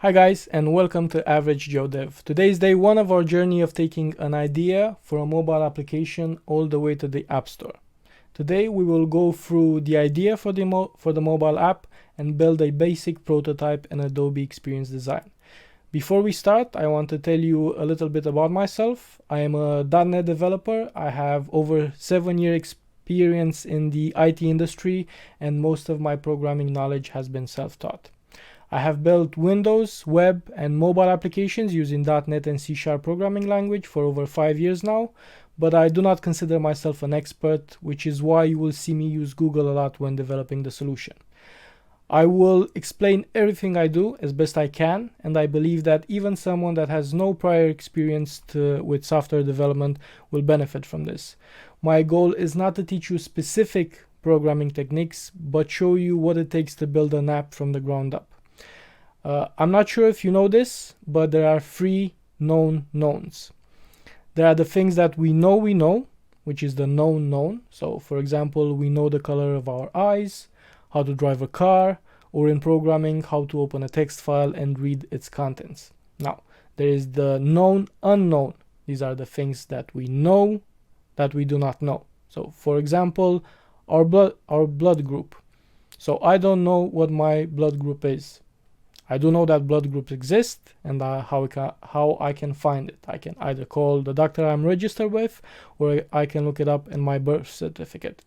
Hi guys, and welcome to AverageJoeDev. Today is day one of our journey of taking an idea for a mobile application all the way to the App Store. Today we will go through the idea for the mobile app and build a basic prototype in Adobe Experience Design. Before we start, I want to tell you a little bit about myself. I am a .NET developer. I have over 7 year experience in the IT industry, and most of my programming knowledge has been self-taught. I have built Windows, web, and mobile applications using .NET and C# programming language for over 5 years now, but I do not consider myself an expert, which is why you will see me use Google a lot when developing the solution. I will explain everything I do as best I can, and I believe that even someone that has no prior experience with software development will benefit from this. My goal is not to teach you specific programming techniques, but show you what it takes to build an app from the ground up. I'm not sure if you know this, but there are 3 known knowns. There are the things that we know, which is the known. So for example, we know the color of our eyes, how to drive a car, or in programming, how to open a text file and read its contents. Now, there is the known unknown. These are the things that we know that we do not know. So for example, our blood group. So I don't know what my blood group is. I do know that blood groups exist and how I can find it. I can either call the doctor I'm registered with, or I can look it up in my birth certificate.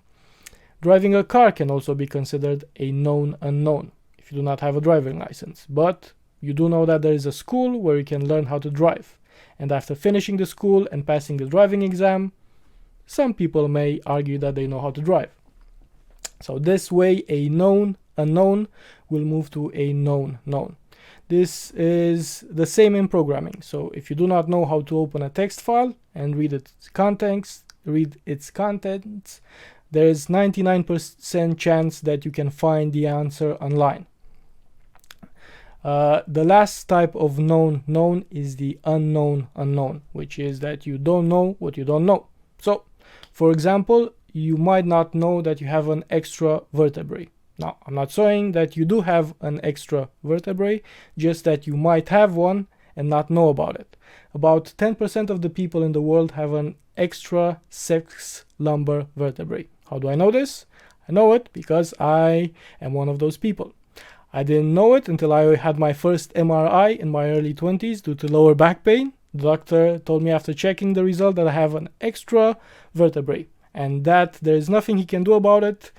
Driving a car can also be considered a known unknown if you do not have a driving license, but you do know that there is a school where you can learn how to drive. And after finishing the school and passing the driving exam, some people may argue that they know how to drive. So this way, a known unknown will move to a known known. This is the same in programming. So if you do not know how to open a text file and read its contents, there is 99% chance that you can find the answer online. The last type of known is the unknown, which is that you don't know what you don't know. So, for example, you might not know that you have an extra vertebrae. Now, I'm not saying that you do have an extra vertebrae, just that you might have one and not know about it. About 10% of the people in the world have an extra 6 lumbar vertebrae. How do I know this? I know it because I am one of those people. I didn't know it until I had my first MRI in my early 20s due to lower back pain. The doctor told me after checking the result that I have an extra vertebrae and that there is nothing he can do about it,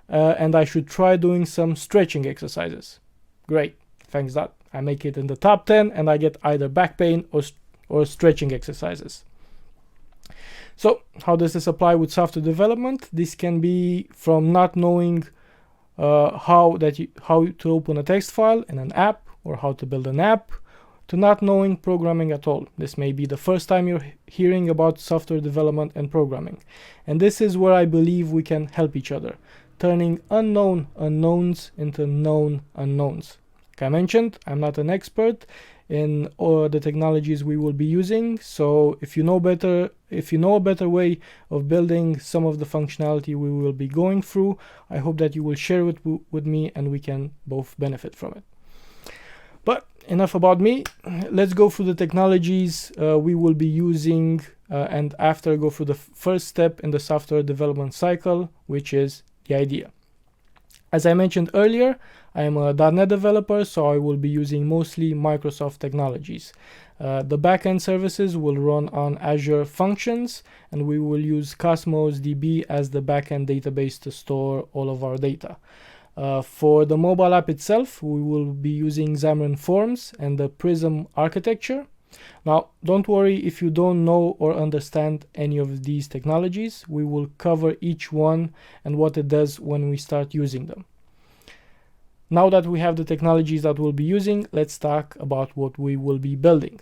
and I should try doing some stretching exercises. Great, thanks that I make it in the top 10 and I get either back pain or stretching exercises. So how does this apply with software development? This can be from not knowing how to open a text file in an app or how to build an app, to not knowing programming at all. This may be the first time you're hearing about software development and programming. And this is where I believe we can help each other, turning unknown unknowns into known unknowns. Like I mentioned, I'm not an expert in all the technologies we will be using, so if you know a better way of building some of the functionality we will be going through, I hope that you will share it with me and we can both benefit from it. But enough about me. Let's go through the technologies we will be using and after go through the first step in the software development cycle, which is the idea. As I mentioned earlier, I am a .NET developer, so I will be using mostly Microsoft technologies. The backend services will run on Azure Functions, and we will use Cosmos DB as the backend database to store all of our data. For the mobile app itself, we will be using Xamarin Forms and the Prism architecture. Now, don't worry if you don't know or understand any of these technologies. We will cover each one and what it does when we start using them. Now that we have the technologies that we'll be using, let's talk about what we will be building.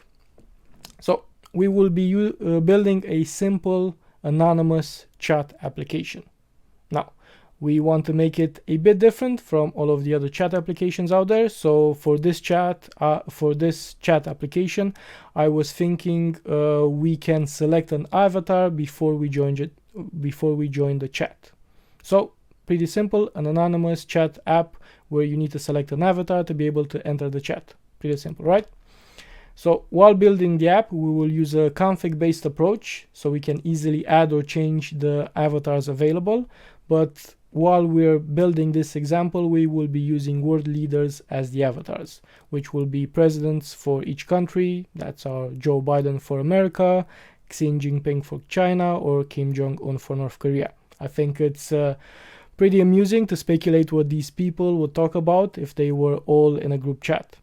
So, we will be building a simple anonymous chat application. Now, we want to make it a bit different from all of the other chat applications out there. So for this chat application, I was thinking we can select an avatar before we join the chat. So pretty simple, an anonymous chat app where you need to select an avatar to be able to enter the chat. Pretty simple, right? So while building the app, we will use a config-based approach, so we can easily add or change the avatars available. But while we're building this example, we will be using world leaders as the avatars, which will be presidents for each country. That's our Joe Biden for America, Xi Jinping for China, or Kim Jong-un for North Korea. I think it's pretty amusing to speculate what these people would talk about if they were all in a group chat.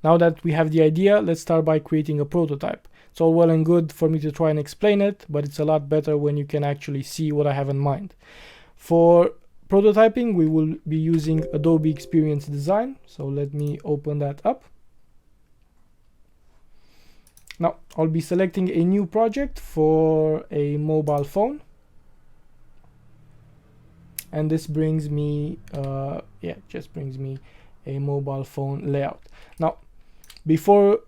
Now that we have the idea, let's start by creating a prototype. It's all well and good for me to try and explain it, but it's a lot better when you can actually see what I have in mind. For prototyping, we will be using Adobe Experience Design. So let me open that up. Now I'll be selecting a new project for a mobile phone. And this brings me, just brings me a mobile phone layout. Now, before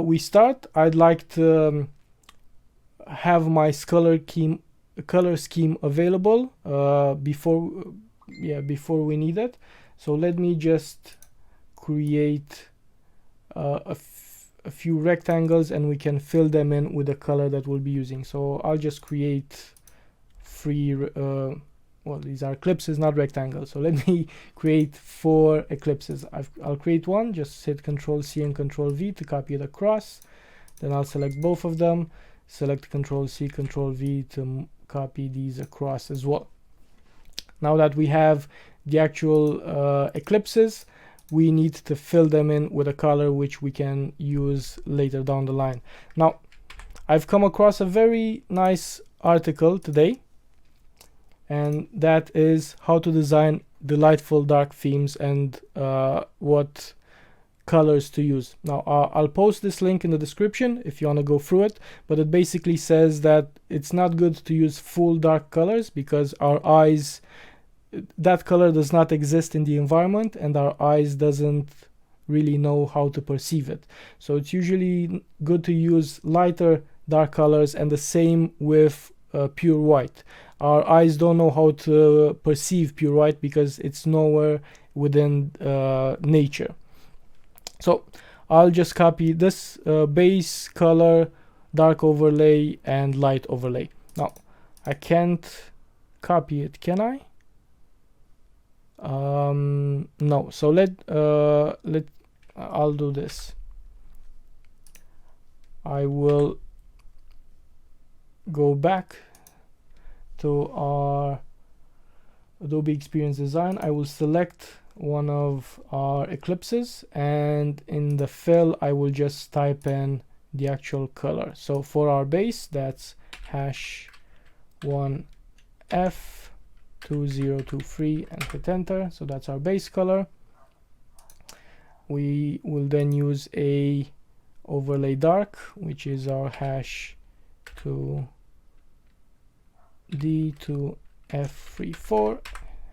we start, I'd like to have my color scheme available before we need it. So let me just create a few rectangles, and we can fill them in with the color that we'll be using. So I'll just create three well, these are ellipses, not rectangles. So let me create 4 ellipses. I'll create one, just hit Control C and Control V to copy it across. Then I'll select both of them, select Control C, Control V to copy these across as well. Now that we have the actual ellipses, we need to fill them in with a color which we can use later down the line. Now, I've come across a very nice article today, and that is how to design delightful dark themes and what colors to use. Now I'll post this link in the description if you want to go through it, but it basically says that it's not good to use full dark colors because our eyes, that color does not exist in the environment and our eyes doesn't really know how to perceive it. So it's usually good to use lighter dark colors, and the same with pure white. Our eyes don't know how to perceive pure white because it's nowhere within nature. So I'll just copy this base color, dark overlay, and light overlay. Now I can't copy it, can I? No. So I'll do this. I will go back to our Adobe Experience Design. I will select one of our ellipses, and in the fill I will just type in the actual color. So for our base, that's #1F2023 and hit enter. So that's our base color. We will then use a overlay dark, which is our #2D2F34,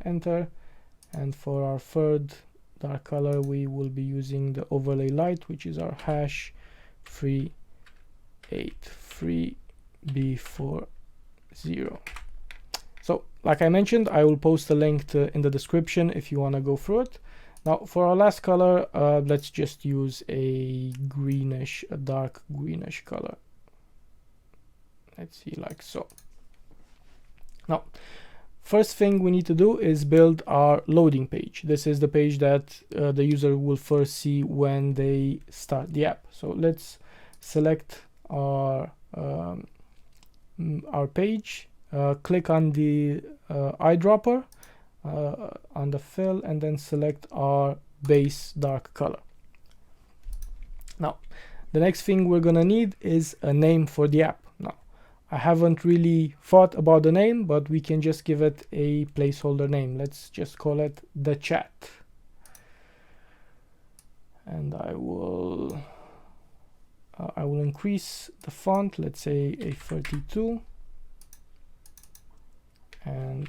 enter. And for our third dark color, we will be using the overlay light, which is our #383B40. So like I mentioned, I will post a link in the description if you want to go through it. Now for our last color, let's just use a greenish, a dark greenish color. Let's see, like so. Now, first thing we need to do is build our loading page. This is the page that the user will first see when they start the app. So let's select our page, click on the eyedropper on the fill, and then select our base dark color. Now, the next thing we're gonna need is a name for the app. Now, I haven't really thought about the name, but we can just give it a placeholder name. Let's just call it The Chat. And I will increase the font, let's say a 32, and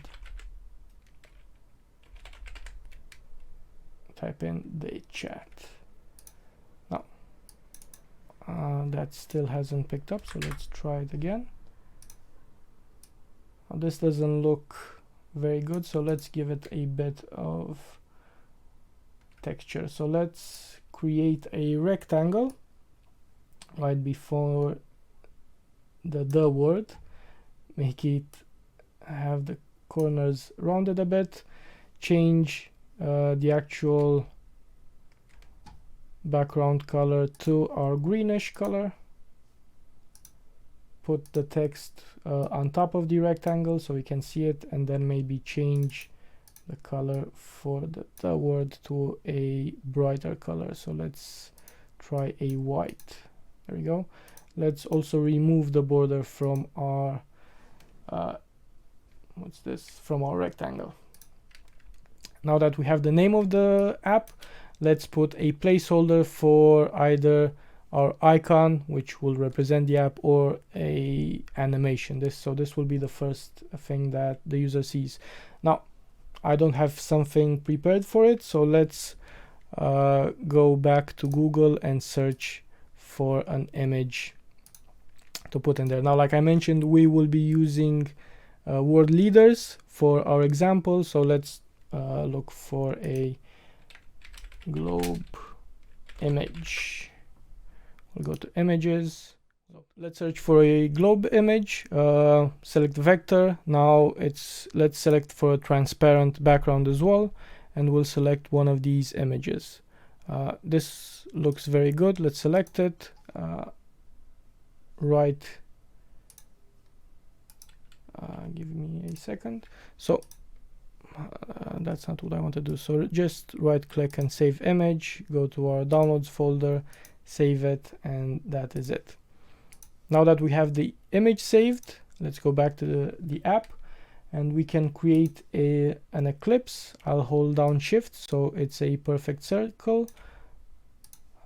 type in The Chat. Now, that still hasn't picked up, so let's try it again. This doesn't look very good, so let's give it a bit of texture. So let's create a rectangle right before the word, make it have the corners rounded a bit, change the actual background color to our greenish color, put the text on top of the rectangle so we can see it, and then maybe change the color for the word to a brighter color. So let's try a white. There we go. Let's also remove the border from our from our rectangle. Now that we have the name of the app, let's put a placeholder for either our icon, which will represent the app, or a animation. So this will be the first thing that the user sees. Now, I don't have something prepared for it, so let's go back to Google and search for an image to put in there. Now, like I mentioned, we will be using word leaders for our example, so let's look for a globe image. We'll go to images. Let's search for a globe image, select vector. Now let's select for a transparent background as well, and we'll select one of these images. This looks very good. Let's select it. Give me a second. So that's not what I want to do. So just right click and save image, go to our downloads folder, save it, and that is it. Now that we have the image saved, let's go back to the app, and we can create an ellipse. I'll hold down shift so it's a perfect circle.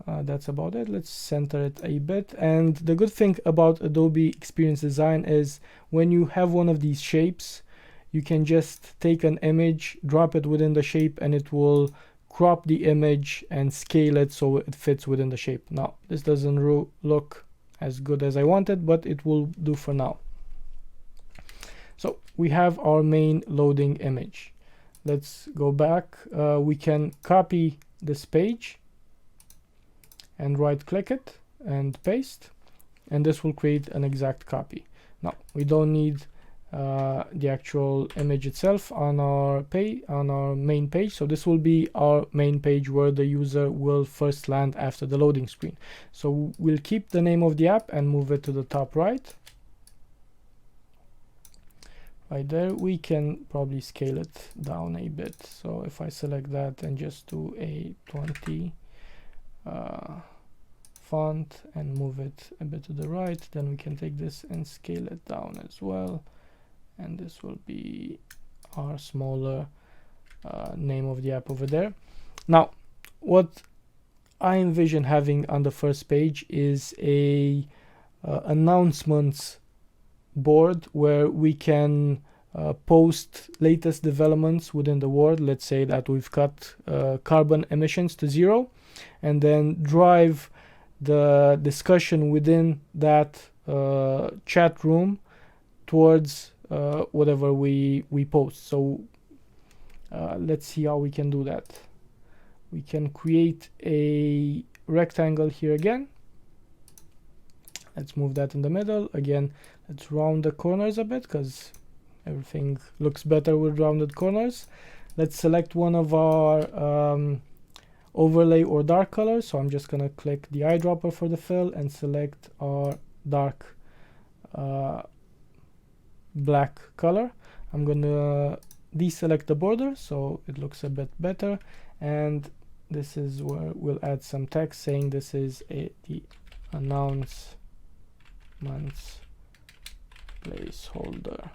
That's about it. Let's center it a bit. And the good thing about Adobe Experience Design is when you have one of these shapes, you can just take an image, drop it within the shape, and it will crop the image and scale it so it fits within the shape. Now, this doesn't look as good as I wanted, but it will do for now. So we have our main loading image. Let's go back. We can copy this page and right click it and paste, and this will create an exact copy. Now we don't need the actual image itself on our main page, so this will be our main page where the user will first land after the loading screen. So we'll keep the name of the app and move it to the top right. Right there, we can probably scale it down a bit. So if I select that and just do a 20 font and move it a bit to the right, then we can take this and scale it down as well. And this will be our smaller name of the app over there. Now, what I envision having on the first page is a announcements board where we can post latest developments within the world. Let's say that we've cut carbon emissions to 0, and then drive the discussion within that chat room towards whatever we post. So let's see how we can do that. We can create a rectangle here again. Let's move that in the middle. Again, let's round the corners a bit because everything looks better with rounded corners. Let's select one of our overlay or dark colors. So I'm just gonna click the eyedropper for the fill and select our dark black color. I'm gonna deselect the border so it looks a bit better, and this is where we'll add some text saying this is the announcements placeholder.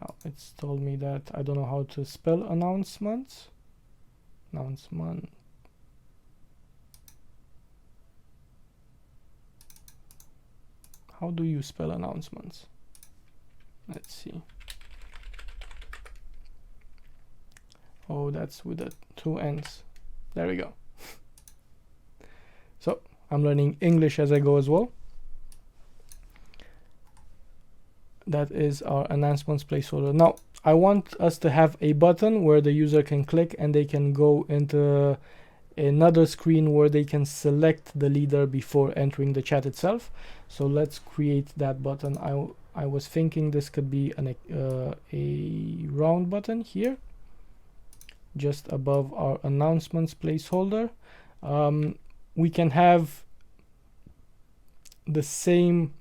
Now it's told me that I don't know how to spell announcement. How do you spell announcements? Let's see. Oh, that's with the 2 N's. There we go. So I'm learning English as I go as well. That is our announcements placeholder. Now I want us to have a button where the user can click and they can go into another screen where they can select the leader before entering the chat itself. So let's create that button. I was thinking this could be a round button here, just above our announcements placeholder. We can have the same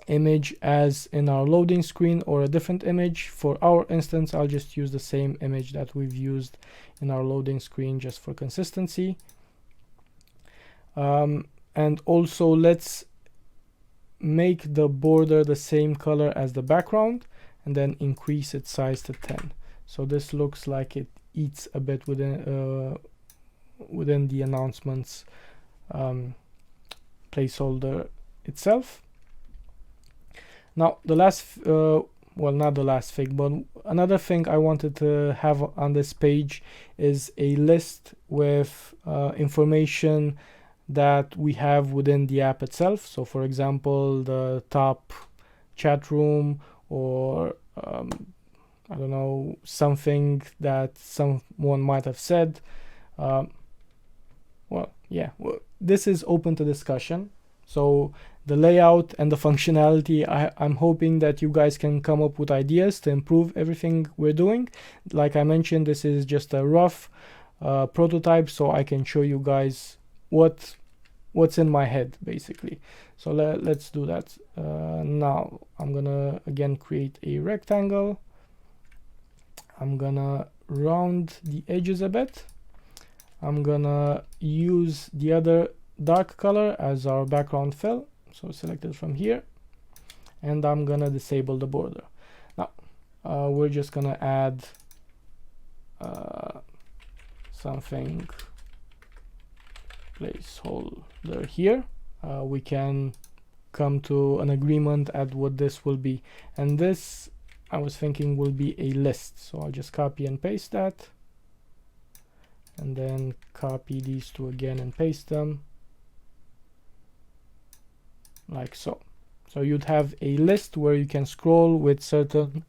image as in our loading screen or a different image. For our instance, I'll just use the same image that we've used in our loading screen just for consistency. And also let's make the border the same color as the background and then increase its size to 10. So this looks like it eats a bit within the announcements placeholder itself. Now the last well, not the last thing, but another thing I wanted to have on this page is a list with information that we have within the app itself. So for example, the top chat room, or I don't know, something that someone might have said. Well, yeah, this is open to discussion. So the layout and the functionality, I'm hoping that you guys can come up with ideas to improve everything we're doing. Like I mentioned, this is just a rough prototype, so I can show you guys what's in my head basically. So let's do that. Now I'm gonna again create a rectangle. I'm gonna round the edges a bit. I'm gonna use the other dark color as our background fill, so select it from here, and I'm gonna disable the border. Now we're just gonna add something placeholder here. We can come to an agreement at what this will be, and this I was thinking will be a list. So I'll just copy and paste that, and then copy these two again and paste them like so. So you'd have a list where you can scroll with certain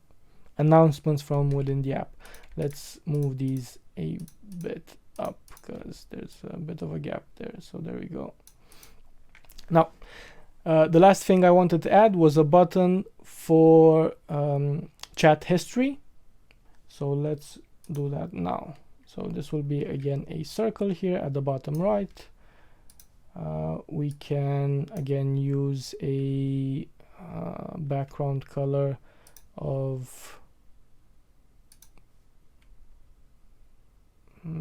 announcements from within the app. Let's move these a bit up because there's a bit of a gap there. So there we go. Now the last thing I wanted to add was a button for chat history. So let's do that now. So this will be again a circle here at the bottom right. We can again use a background color of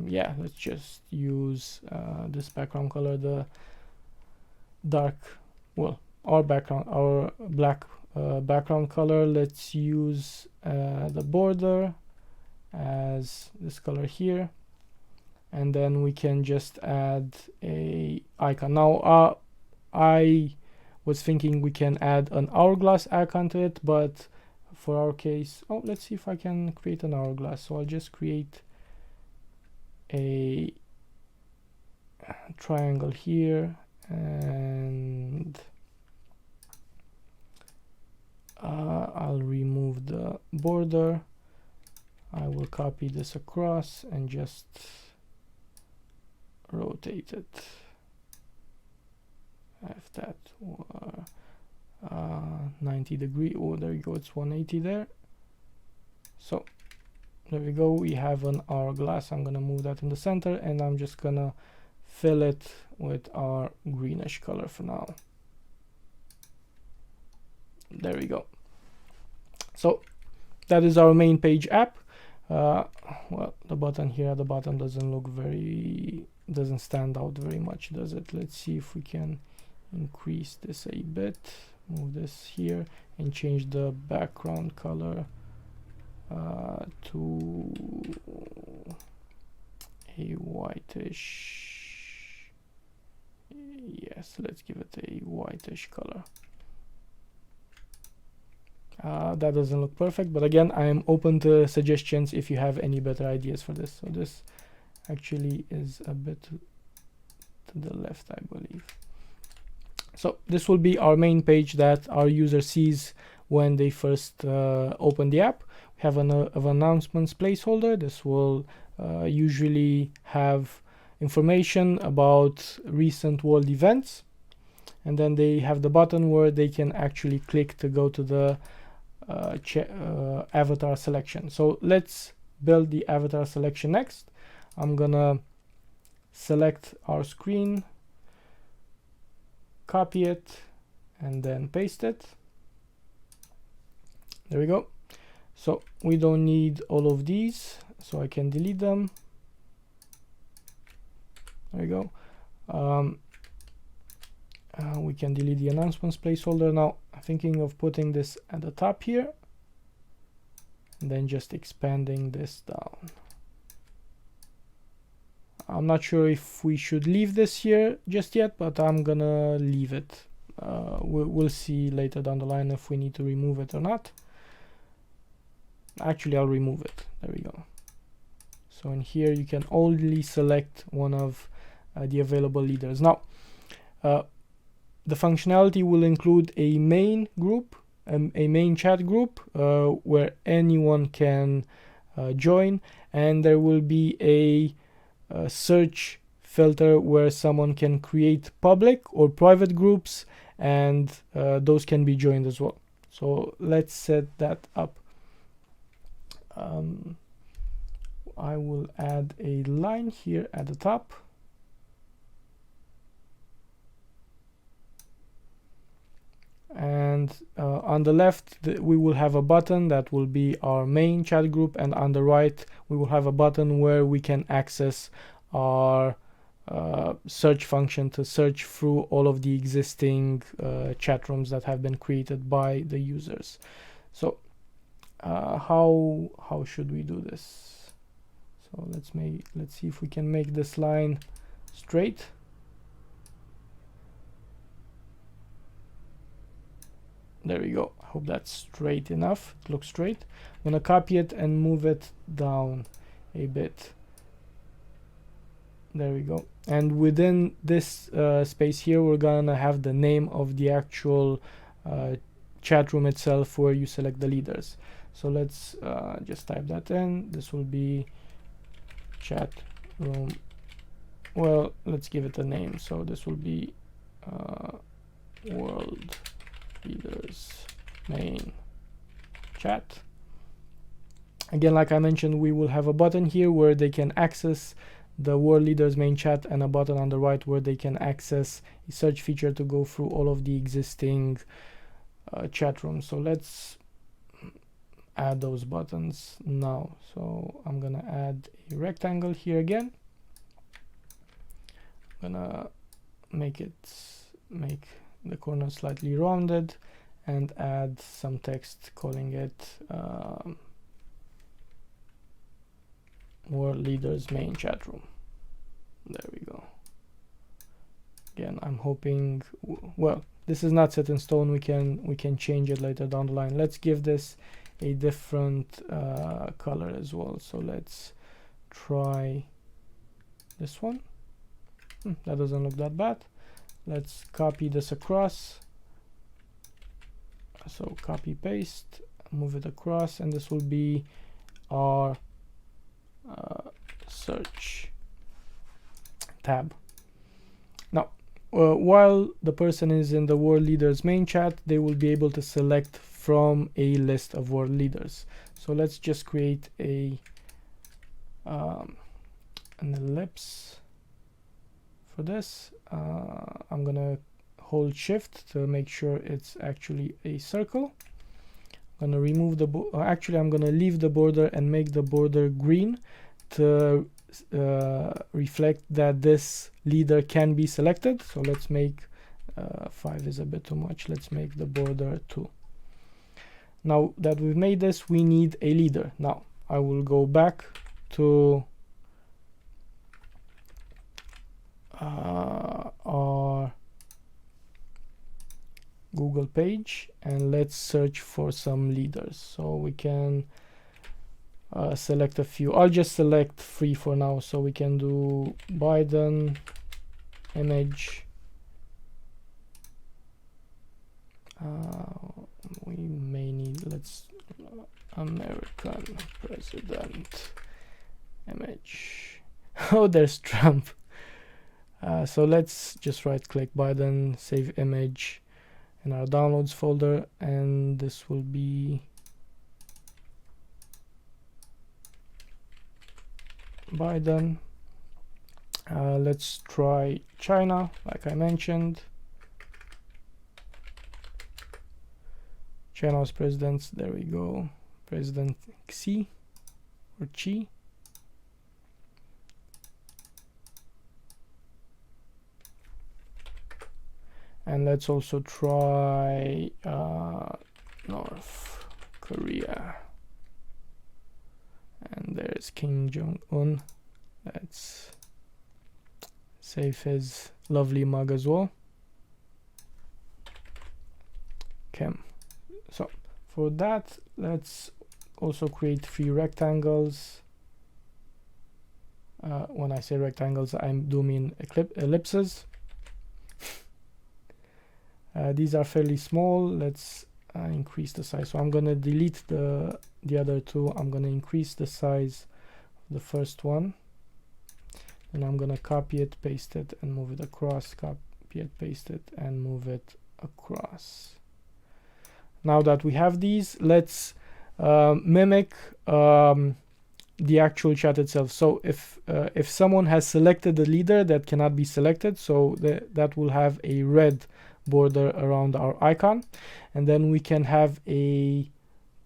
yeah, let's just use this background color, the dark, well, our black background color. Let's use the border as this color here, and then we can just add a icon. Now I was thinking we can add an hourglass icon to it, but for our case, oh, let's see if I can create an hourglass. So I'll just create a triangle here, and I'll remove the border. I will copy this across and just rotate it. If that were 90 degree, oh, there you go, it's 180 there. So there we go, we have an hourglass. I'm gonna move that in the center, and I'm just gonna fill it with our greenish color for now. There we go. So that is our main page app. Well, the button here at the bottom doesn't stand out very much, does it? Let's see if we can increase this a bit, move this here, and change the background color to a whitish. Yes, let's give it a whitish color. That doesn't look perfect, but again, I am open to suggestions if you have any better ideas for this. So this actually is a bit to the left, I believe. So this will be our main page that our user sees when they first open the app. We have an announcements placeholder. This will usually have information about recent world events, and then they have the button where they can actually click to go to the avatar selection. So let's build the avatar selection next. I'm gonna select our screen, copy it, and then paste it. There we go. So we don't need all of these, so I can delete them. There we go. We can delete the announcements placeholder. Now I'm thinking of putting this at the top here and then just expanding this down. I'm not sure if we should leave this here just yet, but I'm gonna leave it. We'll see later down the line if we need to remove it or not. Actually, I'll remove it. There we go. So in here you can only select one of the available leaders. Now the functionality will include a main group, a main chat group where anyone can join, and there will be a search filter where someone can create public or private groups, and those can be joined as well. So let's set that up. I will add a line here at the top. And on the left we will have a button that will be our main chat group, and on the right we will have a button where we can access our search function to search through all of the existing chat rooms that have been created by the users. So how should we do this? So let's see if we can make this line straight. There we go. I hope that's straight enough. It looks straight. I'm gonna copy it and move it down a bit. There we go. And within this space here, we're gonna have the name of the actual chat room itself where you select the leaders. So let's just type that in. This will be chat room. Well, let's give it a name. So this will be world leaders main chat. Again, like I mentioned, we will have a button here where they can access the world leaders main chat, and a button on the right where they can access a search feature to go through all of the existing chat rooms. So let's add those buttons now. So I'm gonna add a rectangle here again. I'm gonna make the corner slightly rounded and add some text calling it world leaders main chat room. There we go. Again, I'm hoping, well, this is not set in stone. We can change it later down the line. Let's give this a different color as well. So let's try this one. That doesn't look that bad. Let's copy this across. So copy paste, move it across, and this will be our search tab. Now while the person is in the world leaders main chat, they will be able to select from a list of world leaders. So let's just create an ellipse for this. I'm gonna hold shift to make sure it's actually a circle. I'm gonna remove the actually I'm gonna leave the border and make the border green to reflect that this leader can be selected. So let's make 5 is a bit too much. Let's make the border 2. Now that we've made this, we need a leader. Now I will go back to our Google page and let's search for some leaders. So we can select a few. I'll just select 3 for now. So we can do Biden image. We may need, let's American president image. Oh, there's Trump. So let's just right click Biden, save image in our downloads folder, and this will be Biden. Let's try China, like I mentioned. China's presidents, there we go. President Xi or Xi. And let's also try North Korea. And there's Kim Jong-un. Let's save his lovely mug as well. Kim. So for that, let's also create 3 rectangles. When I say rectangles, I do mean ellipses. These are fairly small. Let's increase the size. So I'm going to delete the other 2. I'm going to increase the size of the first one. And I'm going to copy it, paste it, and move it across. Copy it, paste it, and move it across. Now that we have these, let's mimic the actual chat itself. So if someone has selected the leader that cannot be selected, so that will have a red border around our icon, and then we can have a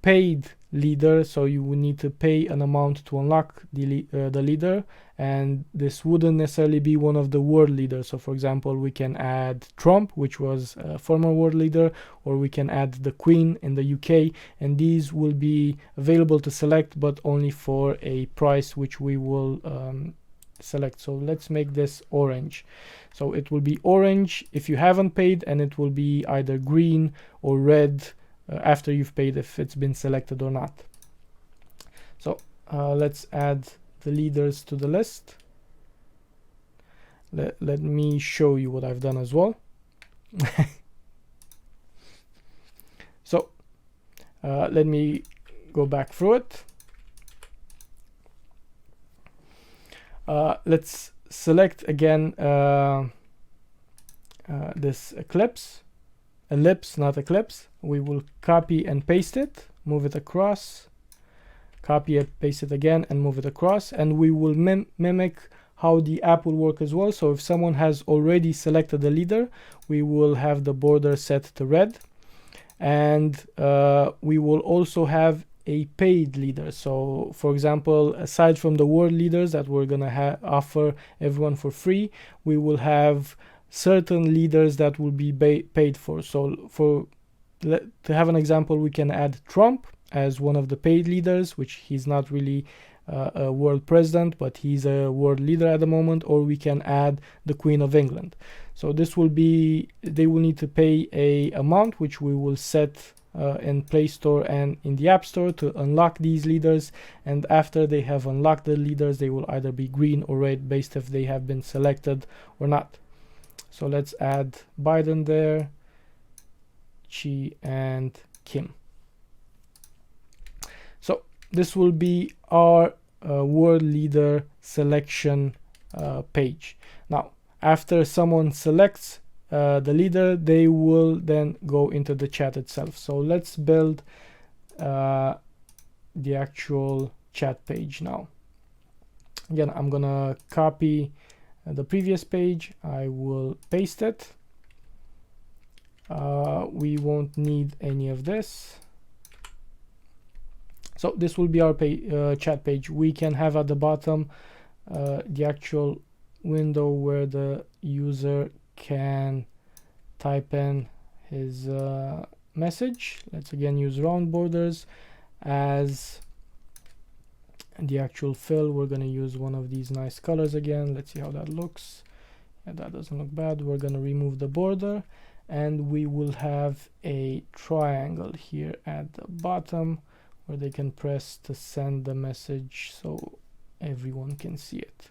paid leader, so you will need to pay an amount to unlock the leader, and this wouldn't necessarily be one of the world leaders. So for example, we can add Trump, which was a former world leader, or we can add the Queen in the UK, and these will be available to select, but only for a price which we will select. So let's make this orange. So it will be orange if you haven't paid, and it will be either green or red after you've paid, if it's been selected or not. So let's add the leaders to the list. Let me show you what I've done as well. So let me go back through it. Let's select again this ellipse, not eclipse. We will copy and paste it, move it across, copy it, paste it again, and move it across, and we will mimic how the app will work as well. So if someone has already selected the leader, we will have the border set to red, and we will also have a paid leader. So for example, aside from the world leaders that we're gonna offer everyone for free, we will have certain leaders that will be paid for. So to have an example, we can add Trump as one of the paid leaders, which he's not really a world president, but he's a world leader at the moment. Or we can add the Queen of England. So this will be, they will need to pay a amount which we will set in Play Store and in the App Store to unlock these leaders, and after they have unlocked the leaders, they will either be green or red based if they have been selected or not. So let's add Biden there, Xi, and Kim. So this will be our world leader selection page. Now after someone selects the leader, they will then go into the chat itself. So let's build the actual chat page now. Again, I'm gonna copy the previous page. I will paste it. We won't need any of this. So this will be our chat page. We can have at the bottom the actual window where the user can type in his message. Let's again use round borders as the actual fill. We're going to use one of these nice colors again. Let's see how that looks. Yeah, that doesn't look bad. We're going to remove the border, and we will have a triangle here at the bottom where they can press to send the message so everyone can see it.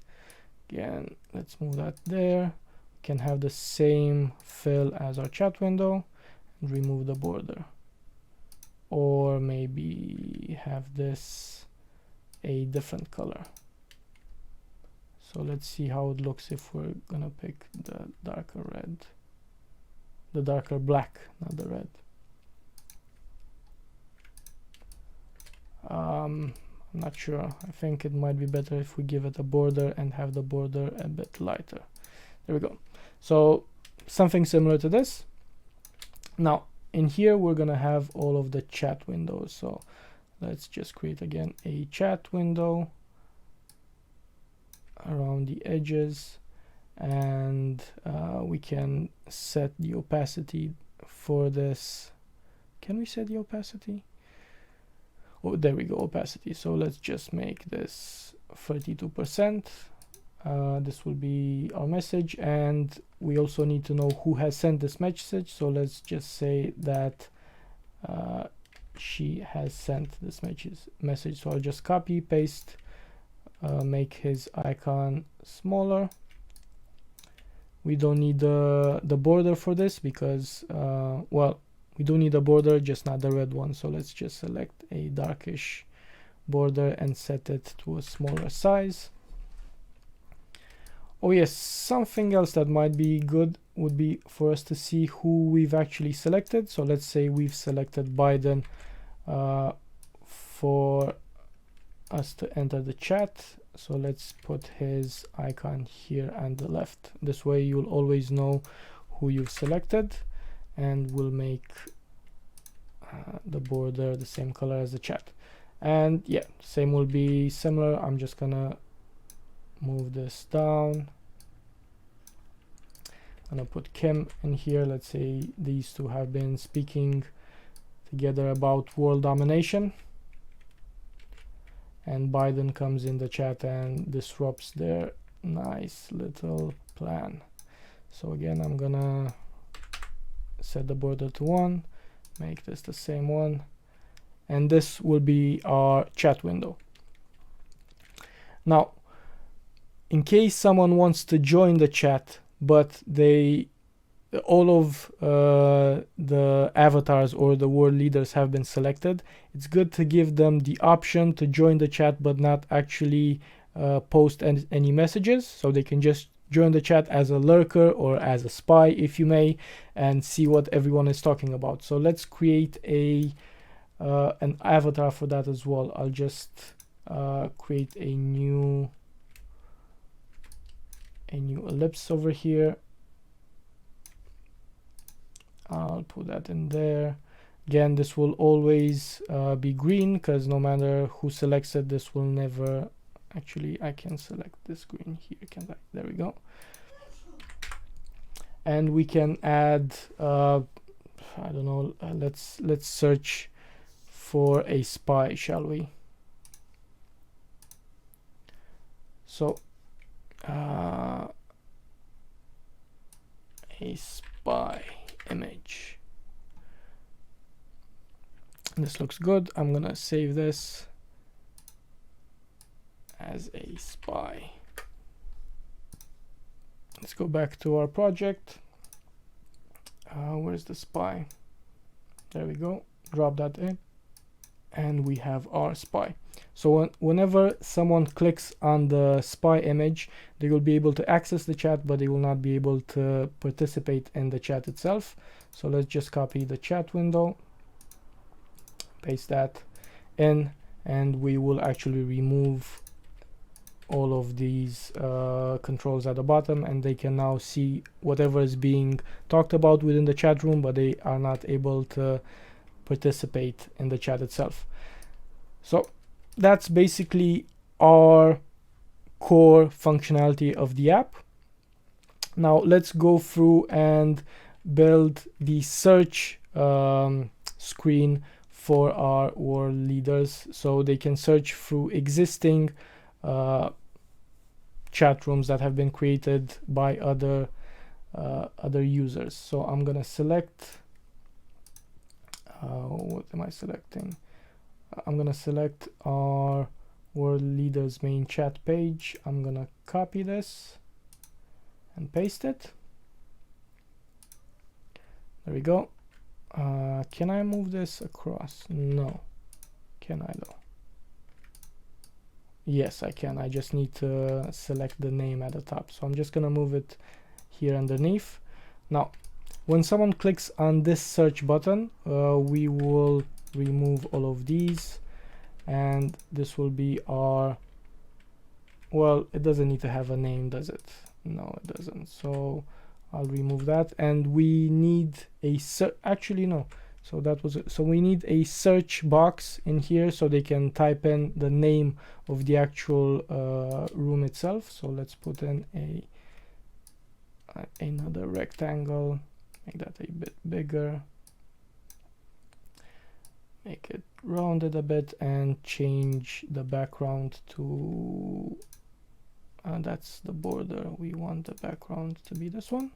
Again, let's move that there. We can have the same fill as our chat window and remove the border, or maybe have this a different color. So let's see how it looks if we're gonna pick the darker red, the darker black, not the red. I'm not sure. I think it might be better if we give it a border and have the border a bit lighter. There we go. So something similar to this. Now in here we're gonna have all of the chat windows. So let's just create again a chat window around the edges, and we can set the opacity for this. Can we set the opacity? Oh, there we go, opacity. So let's just make this 32%. This will be our message, and we also need to know who has sent this message. So let's just say that she has sent this message. So I'll just copy, paste, make his icon smaller. We don't need the border for this because, well, we do need a border, just not the red one. So let's just select a darkish border and set it to a smaller size. Oh yes, something else that might be good would be for us to see who we've actually selected. So let's say we've selected Biden for us to enter the chat. So let's put his icon here on the left. This way you'll always know who you've selected, and we'll make the border the same color as the chat. And yeah, same will be similar. I'm just gonna move this down. I'm gonna put Kim in here. Let's say these two have been speaking together about world domination, and Biden comes in the chat and disrupts their nice little plan. So again, I'm gonna set the border to 1, make this the same one, and this will be our chat window. Now, in case someone wants to join the chat, but all of the avatars or the world leaders have been selected, it's good to give them the option to join the chat but not actually post any messages, so they can just join the chat as a lurker or as a spy, if you may, and see what everyone is talking about. So let's create an avatar for that as well. I'll just create a new ellipse over here. I'll put that in there. Again, this will always be green, because no matter who selects it, this will never actually. I can select this green here, can't I? There we go. And we can add I don't know, let's search for a spy, shall we? So a spy image. This looks good. I'm gonna save this as a spy. Let's go back to our project. Where's the spy? There we go. Drop that in, and we have our spy. So whenever someone clicks on the spy image, they will be able to access the chat, but they will not be able to participate in the chat itself. So let's just copy the chat window, paste that in, and we will actually remove all of these controls at the bottom, and they can now see whatever is being talked about within the chat room, but they are not able to participate in the chat itself. So that's basically our core functionality of the app. Now let's go through and build the search screen for our world leaders, so they can search through existing chat rooms that have been created by other users. So I'm gonna select what am I selecting? I'm gonna select our world leaders main chat page. I'm gonna copy this and paste it. There we go. Can I move this across? No. Can I though? Yes, I can. I just need to select the name at the top. So I'm just gonna move it here underneath. Now, when someone clicks on this search button, we will remove all of these, and this will be our, well, it doesn't need to have a name, does it? No, it doesn't. So I'll remove that, and we need a actually no. So that was it. So we need a search box in here so they can type in the name of the actual room itself. So let's put in another rectangle, make that a bit bigger, make it rounded a bit, and change the background to that's the border. We want the background to be this one.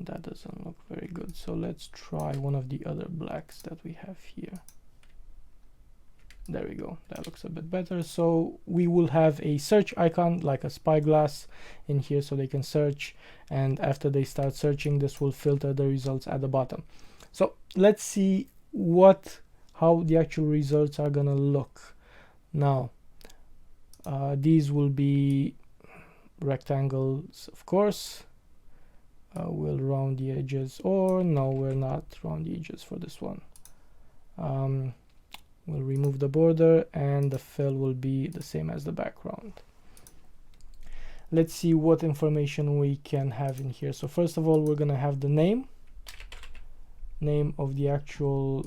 That doesn't look very good, so let's try one of the other blacks that we have here. There we go, that looks a bit better. So we will have a search icon like a spyglass in here so they can search, and after they start searching, this will filter the results at the bottom. So let's see how the actual results are gonna look. Now these will be rectangles, of course. We'll round the edges, or no, we're not round the edges for this one. We'll remove the border, and the fill will be the same as the background. Let's see what information we can have in here. So first of all, we're gonna have the name of the actual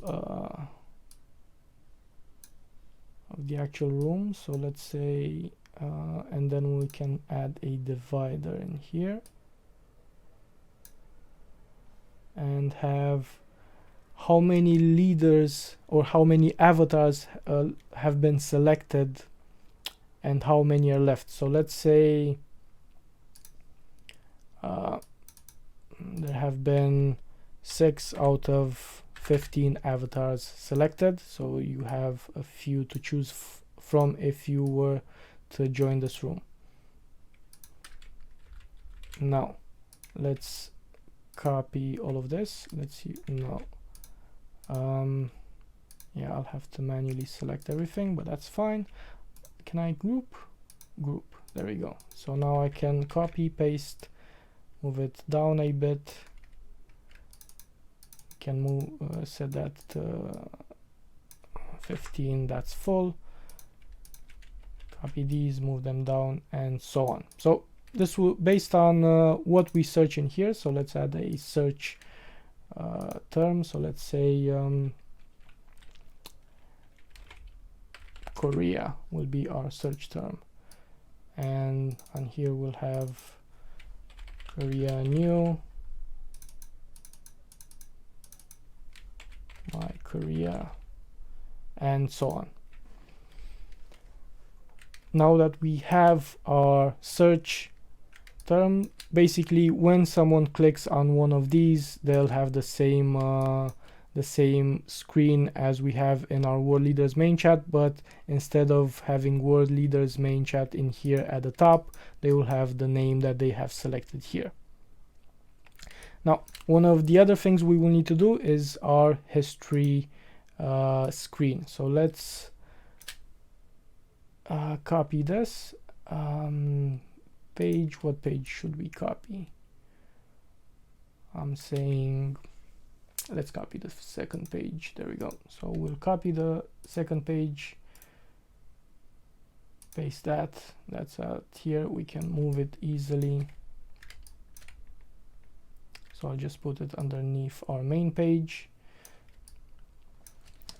room. So let's say and then we can add a divider in here and have how many leaders or how many avatars have been selected and how many are left. So let's say there have been 6 out of 15 avatars selected, so you have a few to choose from if you were to join this room. Now let's copy all of this. Let's see. No, yeah, I'll have to manually select everything, but that's fine. Can I group? There we go. So now I can copy, paste, move it down a bit, can move set that to 15, that's full. Copy these, move them down, and so on. So this will based on what we search in here. So let's add a search term. So let's say Korea will be our search term, and on here we'll have Korea new, my Korea, and so on. Now that we have our search term, basically when someone clicks on one of these, they'll have the same screen as we have in our World Leaders main chat, but instead of having World Leaders main chat in here at the top, they will have the name that they have selected here. Now, one of the other things we will need to do is our history screen. So let's copy this page. What page should we copy? I'm saying let's copy the second page. There we go. So we'll copy the second page, paste that. That's out here. We can move it easily. So I'll just put it underneath our main page.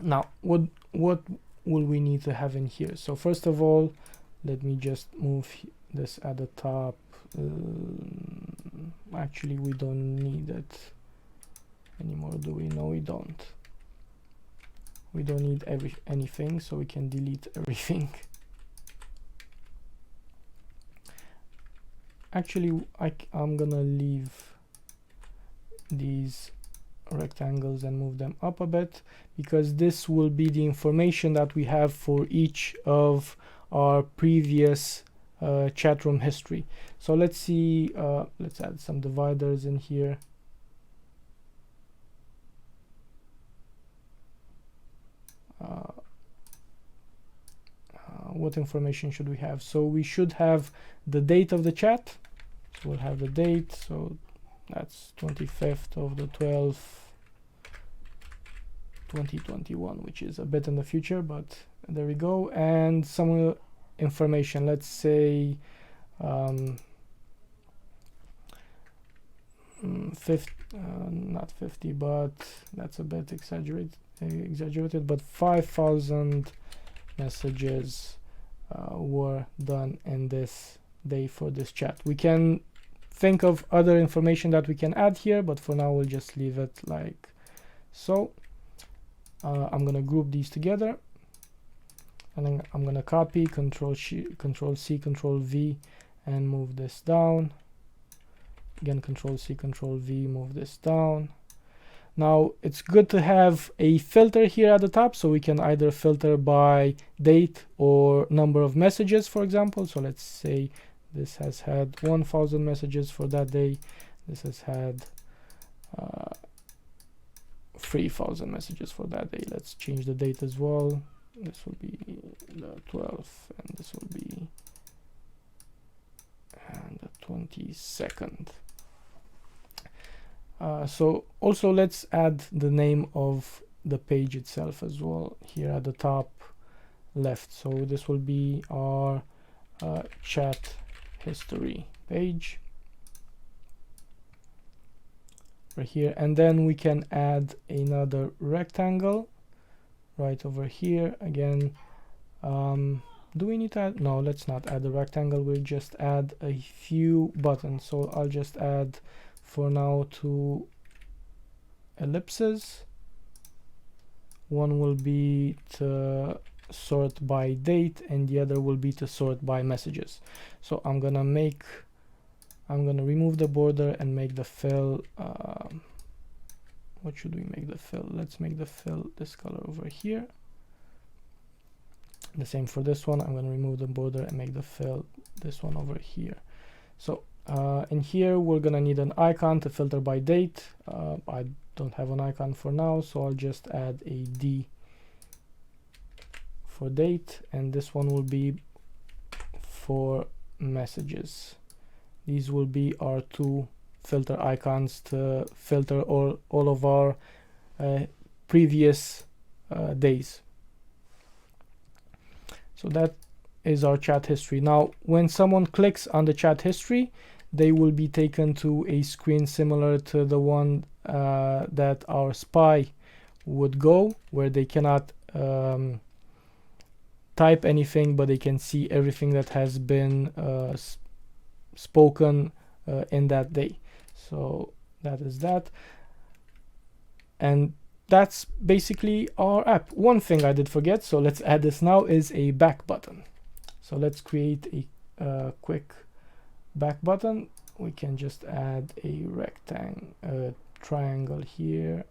Now, what will we need to have in here? So first of all, let me just move this at the top. Actually, we don't need it anymore, do we? No, we don't. We don't need anything, so we can delete everything. Actually, I'm gonna leave these rectangles and move them up a bit, because this will be the information that we have for each of our previous chat room history. So let's see, let's add some dividers in here. what information should we have? So we should have the date of the chat. So we'll have the date. So that's 25th of the 12th, 2021, which is a bit in the future, but there we go. And some information, let's say 50, not 50, but that's a bit exaggerated, but 5,000 messages were done in this day for this chat. We can think of other information that we can add here, but for now we'll just leave it like so. I'm gonna group these together, and then I'm gonna copy, Control C, Control V, and move this down. Again, Control C, Control V, move this down. Now it's good to have a filter here at the top, so we can either filter by date or number of messages, for example. So let's say this has had 1,000 messages for that day. This has had 3,000 messages for that day. Let's change the date as well. This will be the 12th, and this will be the 22nd. So also let's add the name of the page itself as well here at the top left. So this will be our chat history page right here, and then we can add another rectangle right over here. Again, do we need to add? No, let's not add a rectangle. We'll just add a few buttons. So I'll just add for now 2 ellipses. One will be to sort by date, and the other will be to sort by messages. So I'm gonna remove the border and make the fill. What should we make the fill? Let's make the fill this color over here. The same for this one. I'm going to remove the border and make the fill this one over here. So in here we're going to need an icon to filter by date. I don't have an icon for now, so I'll just add a D for date, and this one will be for messages. These will be our 2 filter icons to filter all of our previous days. So that is our chat history. Now, when someone clicks on the chat history, they will be taken to a screen similar to the one that our spy would go, where they cannot type anything, but they can see everything that has been spoken in that day. So that is that, and that's basically our app. One thing I did forget, so let's add this now, is a back button. So let's create a quick back button. We can just add a triangle here,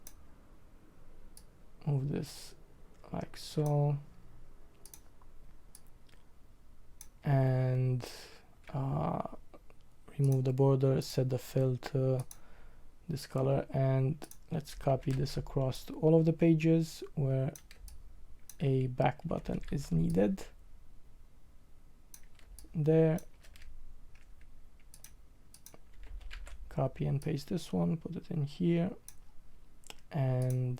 move this like so, and remove the border, set the fill to this color, and let's copy this across to all of the pages where a back button is needed. There, copy and paste this one, put it in here, and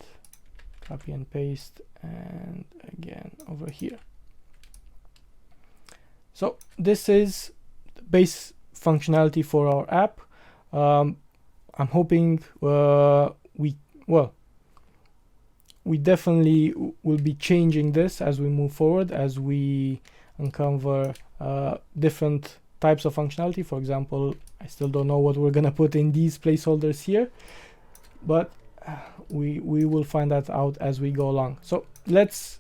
copy and paste, and again over here. So this is the base functionality for our app. I'm hoping we definitely will be changing this as we move forward, as we uncover different types of functionality. For example, I still don't know what we're gonna put in these placeholders here, but we will find that out as we go along. So let's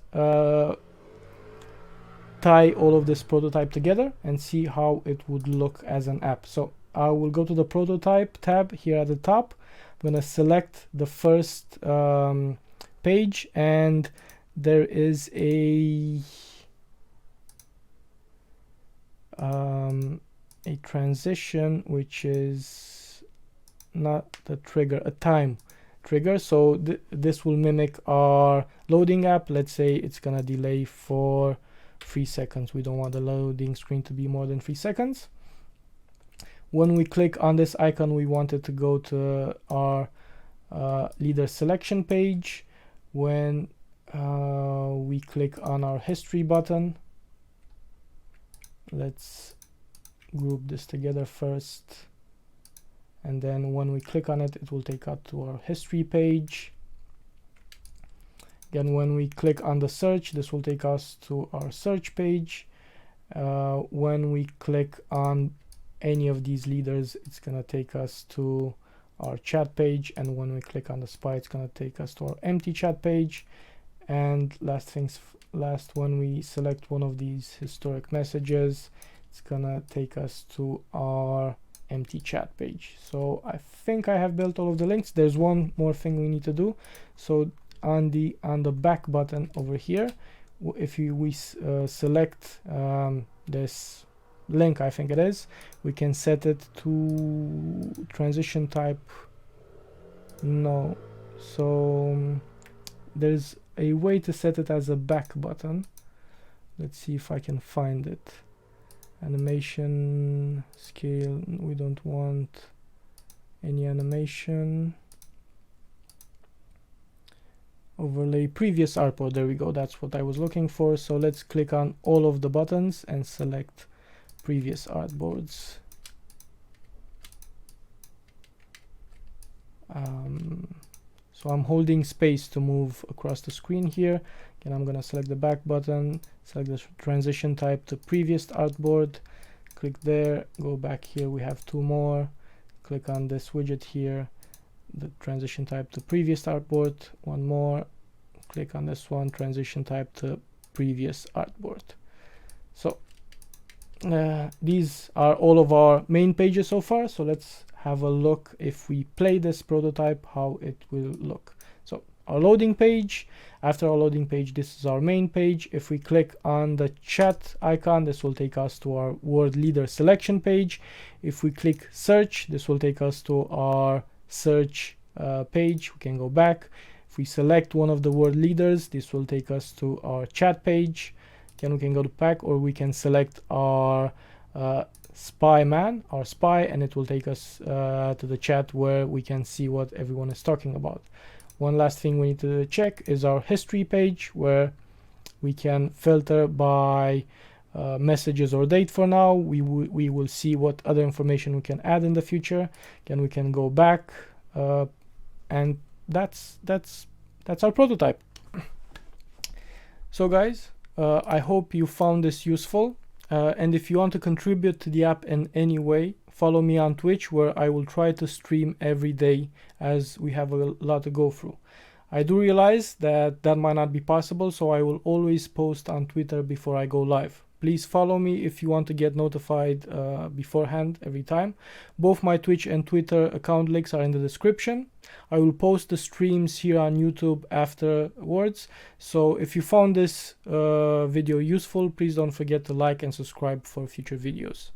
tie all of this prototype together and see how it would look as an app. So I will go to the prototype tab here at the top. I'm going to select the first page, and there is a transition, which is not the trigger, a time trigger. So this will mimic our loading app. Let's say it's gonna delay for 3 seconds. We don't want the loading screen to be more than 3 seconds. When we click on this icon, we want it to go to our leader selection page. When we click on our history button, let's group this together first, and then when we click on it, it will take us to our history page. Again, when we click on the search, this will take us to our search page. When we click on any of these leaders, it's gonna take us to our chat page, and when we click on the spy, it's gonna take us to our empty chat page. And last things last, when we select one of these historic messages, it's gonna take us to our empty chat page. So I think I have built all of the links. There's one more thing we need to do. So on the back button over here, if we select this link, I think it is, we can set it to transition type no. So there's a way to set it as a back button. Let's see if I can find it. Animation scale, we don't want any animation. Overlay previous artboard, there we go, that's what I was looking for. So let's click on all of the buttons and select previous artboards. So I'm holding space to move across the screen here. Again, I'm gonna select the back button, select the transition type to previous artboard, click there, go back here, we have 2 more, click on this widget here, the transition type to previous artboard, 1 more, click on this one, transition type to previous artboard. So these are all of our main pages so far. So let's have a look, if we play this prototype, how it will look. So our loading page, after our loading page, this is our main page. If we click on the chat icon, this will take us to our word leader selection page. If we click search, this will take us to our search page. We can go back. If we select one of the word leaders, this will take us to our chat page. Again, we can go to back, or we can select our spy man, our spy, and it will take us to the chat where we can see what everyone is talking about. One last thing we need to check is our history page, where we can filter by messages or date. For now, we will see what other information we can add in the future. Again, we can go back, and that's our prototype. So guys, I hope you found this useful. And if you want to contribute to the app in any way, follow me on Twitch, where I will try to stream every day, as we have a lot to go through. I do realize that that might not be possible, so I will always post on Twitter before I go live. Please follow me if you want to get notified beforehand every time. Both my Twitch and Twitter account links are in the description. I will post the streams here on YouTube afterwards. So if you found this video useful, please don't forget to like and subscribe for future videos.